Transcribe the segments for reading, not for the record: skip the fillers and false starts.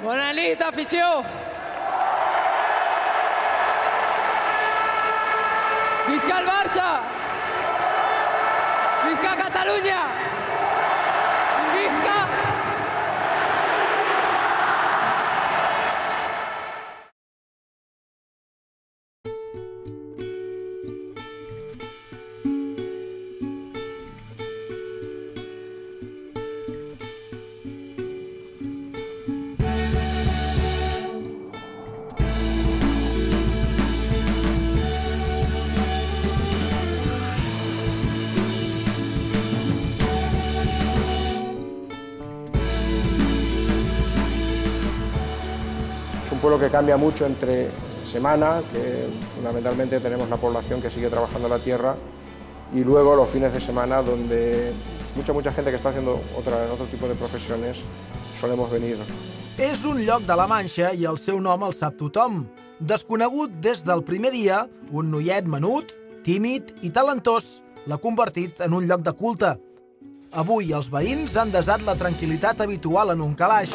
Bona nit, afició! Visca el Barça! Visca Catalunya! I visca... Pueblo que cambia mucho entre semana, que fundamentalmente tenemos la población que sigue trabajando la tierra, y luego los fines de semana donde mucha gente que está haciendo otro tipo de profesiones solemos venir. És un lloc de la Manxa i el seu nom el sap tothom. Desconegut des del primer dia, un noiet menut, tímid i talentós l'ha convertit en un lloc de culte. Avui els veïns han desat la tranquil·litat habitual en un calaix.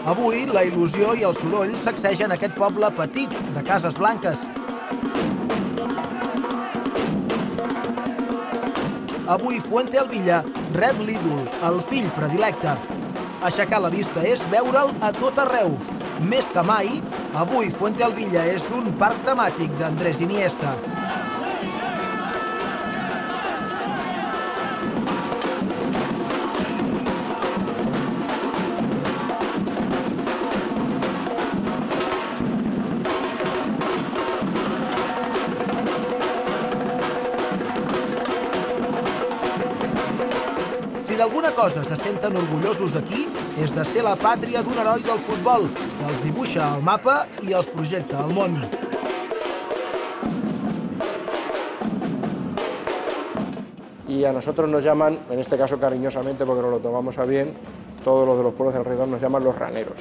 Avui, la il·lusió i el soroll sacsegen aquest poble petit, de cases blanques. Avui, Fuente Alvilla rep l'ídol, el fill predilecte. Aixecar la vista és veure'l a tot arreu. Més que mai, avui Fuente Alvilla és un parc temàtic d'Andrés Iniesta. Si d'alguna cosa se senten orgullosos aquí, és de ser la pàtria d'un heroi del futbol, que els dibuixa al mapa i els projecta al món. Y a nosotros nos llaman, en este caso cariñosamente porque nos lo tomamos a bien, todos los de los pueblos de alrededor nos llaman los raneros,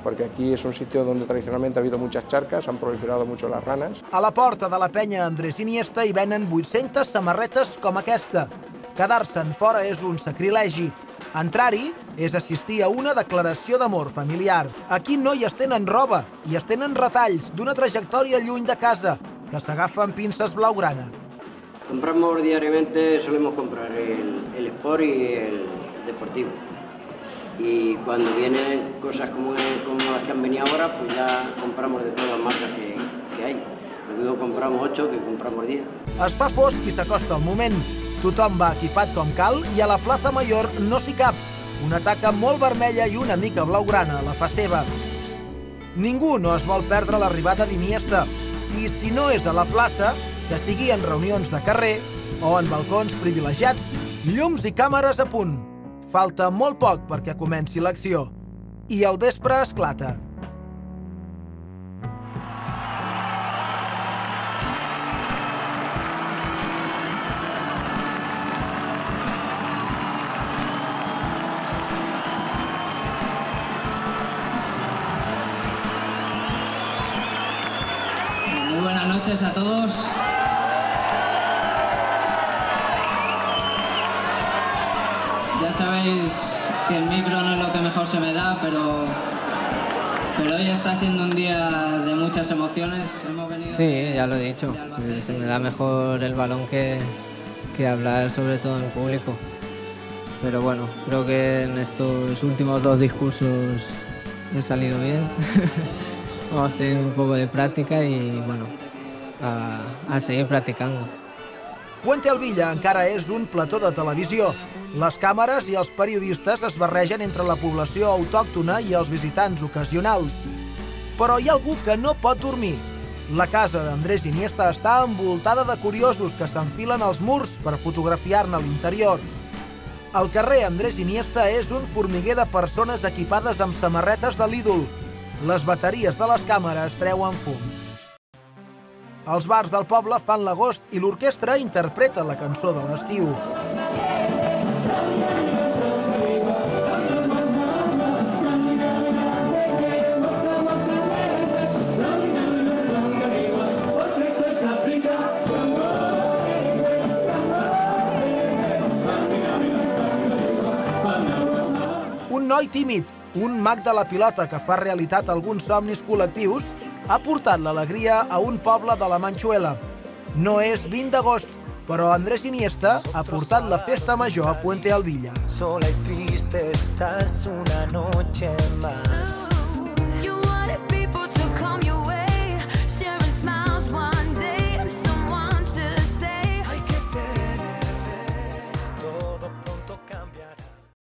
porque aquí es un sitio donde tradicionalmente ha habido muchas charcas, han proliferado mucho las ranas. A la porta de la penya Andrés Iniesta hi venen 800 samarretes com aquesta. Quedar-se'n fora és un sacrilegi. Entrar-hi és assistir a una declaració d'amor familiar. Aquí no hi estenen roba, hi estenen retalls d'una trajectòria lluny de casa, que s'agafa amb pinces blaugrana. Compramos diariamente, solemos comprar el Sport y el Deportivo. Y cuando vienen cosas como las que han venido ahora, pues ya compramos de todas las marcas que hay. Lo mismo compramos 8 que compramos 10. Es fa fosc i s'acosta el moment. Tothom va equipat com cal i a la plaça Mayor no s'hi cap. Una taca molt vermella i una mica blaugrana la fa seva. Ningú no es vol perdre l'arribada d'Iniesta. I si no és a la plaça, que sigui en reunions de carrer o en balcons privilegiats, llums i càmeres a punt. Falta molt poc perquè comenci l'acció. I el vespre esclata. Muy buenas noches a todos. Ya sabéis que el micro no es lo que mejor se me da, pero hoy está siendo un día de muchas emociones. Hemos venido... Sí, ya lo he dicho. Se me da mejor el balón que hablar, sobre todo en público. Pero bueno, creo que en estos últimos 2 discursos he salido bien. Hemos tenido un poco de práctica y bueno, a seguir practicando. Fuente Alvilla encara és un plató de televisió. Les càmeres i els periodistes es barregen entre la població autòctona i els visitants ocasionals. Però hi ha algú que no pot dormir. La casa d'Andrés Iniesta està envoltada de curiosos que s'enfilen als murs per fotografiar-ne l'interior. El carrer Andrés Iniesta és un formiguer de persones equipades amb samarretes de l'ídol. Les bateries de les càmeres treuen fum. Els bars del poble fan l'agost i l'orquestra interpreta la cançó de l'estiu. noi tímid, un mag de la pilota que fa realitat alguns somnis col·lectius, ha portat l'alegria a un poble de la Manxuela. No és 20 d'agost, però Andrés Iniesta ha portat la festa major a Fuente Alvilla. Sola y triste estás una noche más.